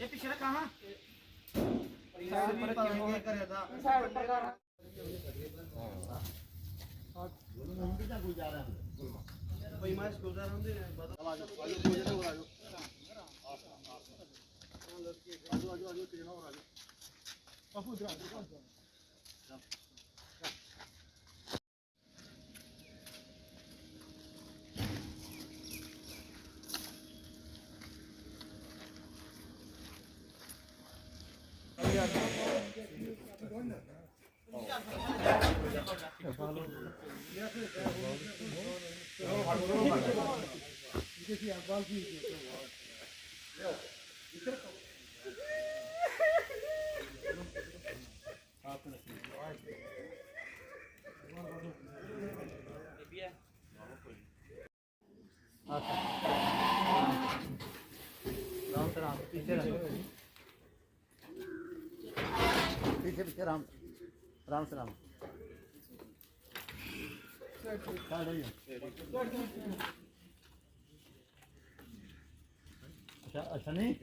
पिछले कहाँ पीछे पीछे राम राम से राम अच्छा अच्छा नहीं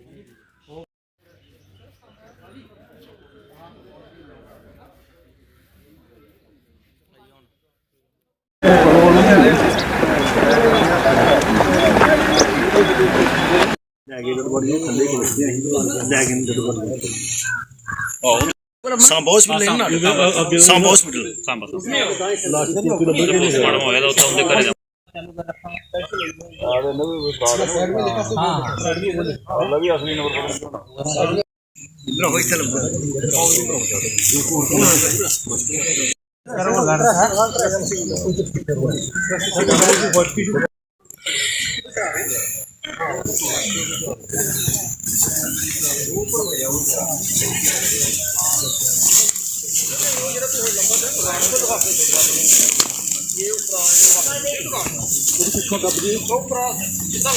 सांबा हॉस्पिटल है ना सांबा हॉस्पिटल सांबा पोस्टमार्टम होया था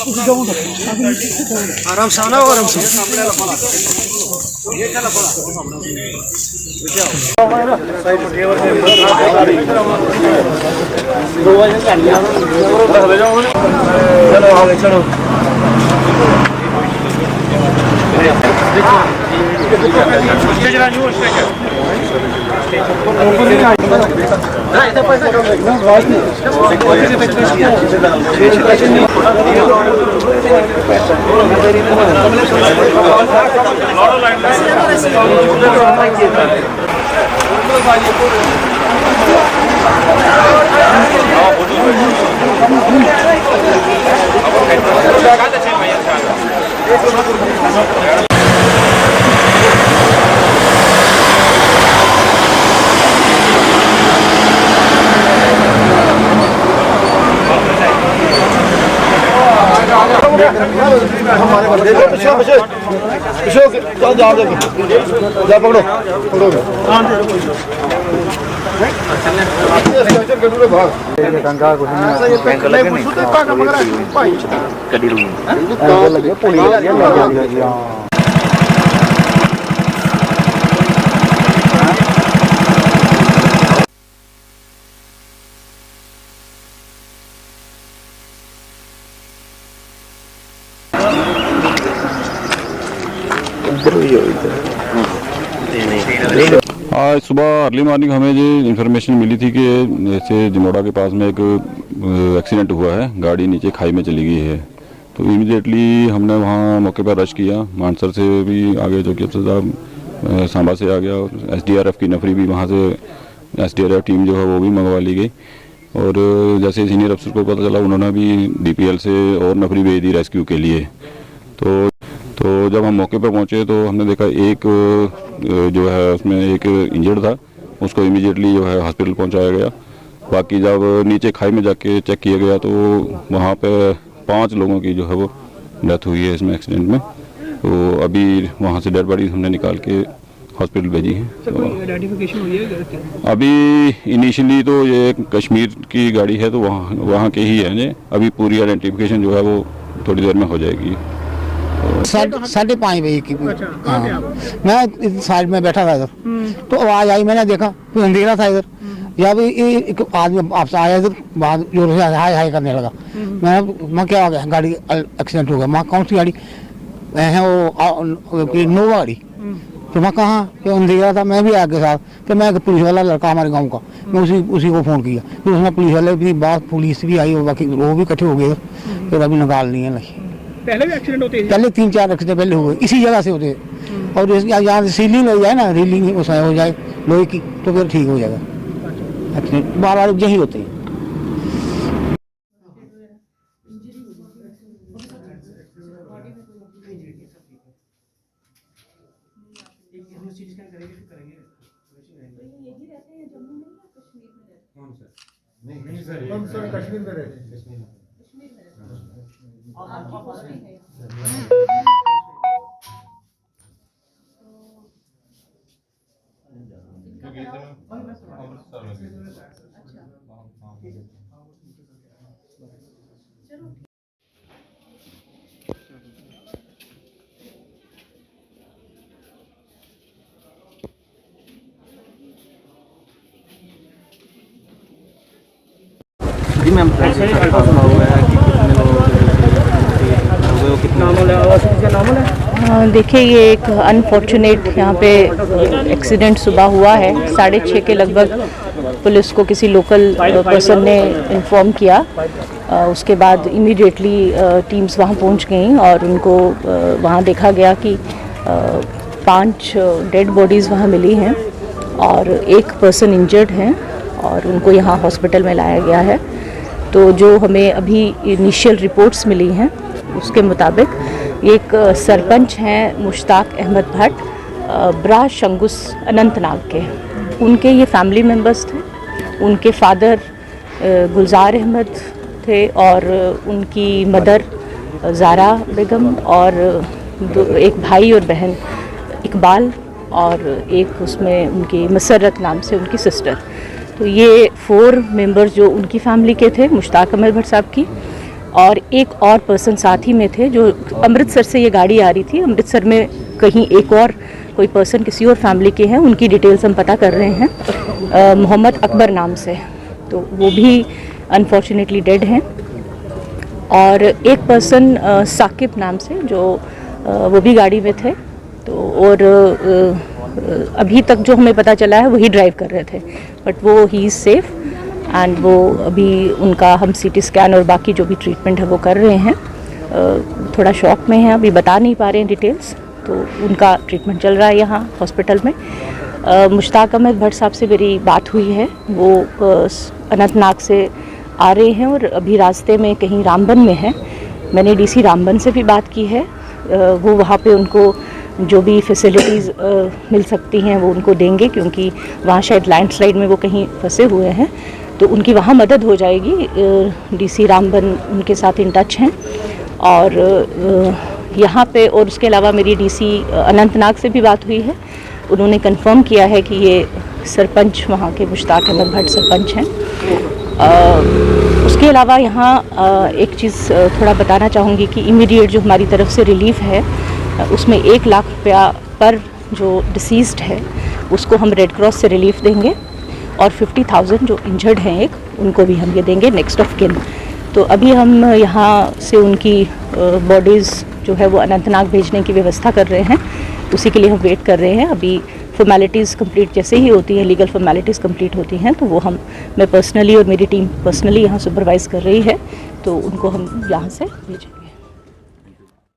उत्थे उनके घरे आराम से आना आराम से चलो जा पकड़ो आज सुबह अर्ली मॉर्निंग हमें जो इन्फॉर्मेशन मिली थी कि जैसे जमोड़ा के पास में एक एक्सीडेंट हुआ है, गाड़ी नीचे खाई में चली गई है। तो इमीडिएटली हमने वहाँ मौके पर रश किया, मानसर से भी आगे जो कि अफसर साहब सांबा से आ गया, एसडीआरएफ की नफरी भी वहाँ से एसडीआरएफ टीम जो है वो भी मंगवा ली गई। और जैसे सीनियर अफसर को पता चला उन्होंने भी डीपीएल से और नफरी भेज दी रेस्क्यू के लिए। तो तो जब हम मौके पर पहुंचे तो हमने देखा एक जो है उसमें एक इंजर्ड था, उसको इमीडिएटली जो है हॉस्पिटल पहुंचाया गया। बाकी जब नीचे खाई में जाके चेक किया गया तो वहाँ पे 5 लोगों की जो है वो डेथ हुई है इसमें एक्सीडेंट में। तो अभी वहाँ से डेड बॉडीज हमने निकाल के हॉस्पिटल भेजी है। तो आइडेंटिफिकेशन हुई है? अभी इनिशियली तो ये कश्मीर की गाड़ी है तो वहाँ के ही है ये। अभी पूरी आइडेंटिफिकेशन जो है वो थोड़ी देर में हो जाएगी। 5:30 बजे की। अच्छा, हाँ, मैं साइड में बैठा था इधर, तो आवाज आई, मैंने देखा तो अंधेरा था इधर। जब एक आदमी आपसे आया इधर, बाद जोर से हाय हाय करने लगा। मैं क्या आ गया, गाड़ी एक्सीडेंट हो गया। मैं कौन सी गाड़ी है? वो इनोवा गाड़ी। तो मैं कहाँ, तो अंधेरा था, मैं भी आगे साथ। तो मैं पुलिस वाला लड़का हमारे गाँव का, मैं उसी को फ़ोन किया। फिर उसने पुलिस वाले भी, बात पुलिस भी आई, बाकी वो भी इकट्ठे हो गए। फिर अभी निकाल लिए लगी। पहले भी एक्सीडेंट होते हैं? पहले 3-4 एक्सीडेंट पहले हुए इसी जगह से होते। और यहाँ से सीलिंग हो जाए ना, रीलिंग हो जाए लोहे की, तो फिर ठीक हो जाएगा। एक्सीडेंट बार यही होते हैं। कश्मीर में रहते हैं। जी मैम, देखिए, ये एक अनफॉर्चुनेट यहाँ पे एक्सीडेंट सुबह हुआ है। 6:30 के लगभग पुलिस को किसी लोकल पर्सन ने इन्फॉर्म किया। उसके बाद इमीडिएटली टीम्स वहाँ पहुँच गई और उनको वहाँ देखा गया कि 5 डेड बॉडीज़ वहाँ मिली हैं और एक पर्सन इंजर्ड हैं और उनको यहाँ हॉस्पिटल में लाया गया है। तो जो हमें अभी इनिशियल रिपोर्ट्स मिली हैं उसके मुताबिक एक सरपंच हैं मुश्ताक अहमद भट्ट, ब्रा शंगुस अनंतनाग के, उनके ये फैमिली मेम्बर्स थे। उनके फादर गुलजार अहमद थे और उनकी मदर ज़ारा बेगम और एक भाई और बहन इकबाल और एक उसमें उनकी मसरत नाम से उनकी सिस्टर। तो ये 4 मेंबर्स जो उनकी फैमिली के थे, मुश्ताक अहमद भट्ट साहब की, और एक और पर्सन साथ ही में थे। जो अमृतसर से ये गाड़ी आ रही थी, अमृतसर में कहीं एक और कोई पर्सन किसी और फैमिली के हैं, उनकी डिटेल्स हम पता कर रहे हैं, मोहम्मद अकबर नाम से। तो वो भी अनफॉर्चुनेटली डेड हैं। और एक पर्सन साकिब नाम से, जो वो भी गाड़ी में थे। तो और अभी तक जो हमें पता चला है वही ड्राइव कर रहे थे, बट वो ही इज़ सेफ एंड वो अभी उनका हम CT स्कैन और बाकी जो भी ट्रीटमेंट है वो कर रहे हैं। थोड़ा शॉक में हैं, अभी बता नहीं पा रहे हैं डिटेल्स, तो उनका ट्रीटमेंट चल रहा है यहाँ हॉस्पिटल में। मुश्ताक अहमद भट्ट साहब से मेरी बात हुई है, वो अनंतनाग से आ रहे हैं और अभी रास्ते में कहीं रामबन में हैं। मैंने DC रामबन से भी बात की है, वो वहाँ पे उनको जो भी फैसिलिटीज़ मिल सकती हैं वो उनको देंगे, क्योंकि वहाँ शायद लैंडस्लाइड में वो कहीं फंसे हुए हैं, तो उनकी वहाँ मदद हो जाएगी। DC रामबन उनके साथ इन टच हैं। और यहाँ पे और उसके अलावा मेरी DC अनंतनाग से भी बात हुई है, उन्होंने कंफर्म किया है कि ये सरपंच वहाँ के मुश्ताक अहमद भट्ट सरपंच हैं। उसके अलावा यहाँ एक चीज़ थोड़ा बताना चाहूँगी कि इमीडिएट जो हमारी तरफ से रिलीफ है उसमें 1 लाख रुपया पर जो डिसीज़्ड है उसको हम रेड क्रॉस से रिलीफ देंगे और 50,000 जो इंजर्ड हैं एक, उनको भी हम ये देंगे नेक्स्ट ऑफ किन। तो अभी हम यहाँ से उनकी बॉडीज़ जो है वो अनंतनाग भेजने की व्यवस्था कर रहे हैं, उसी के लिए हम वेट कर रहे हैं। अभी फॉर्मेलिटीज़ कंप्लीट जैसे ही होती हैं, लीगल फॉर्मेलिटीज़ कंप्लीट होती हैं, तो वो मैं पर्सनली और मेरी टीम पर्सनली यहाँ सुपरवाइज़ कर रही है, तो उनको हम यहाँ से भेजेंगे।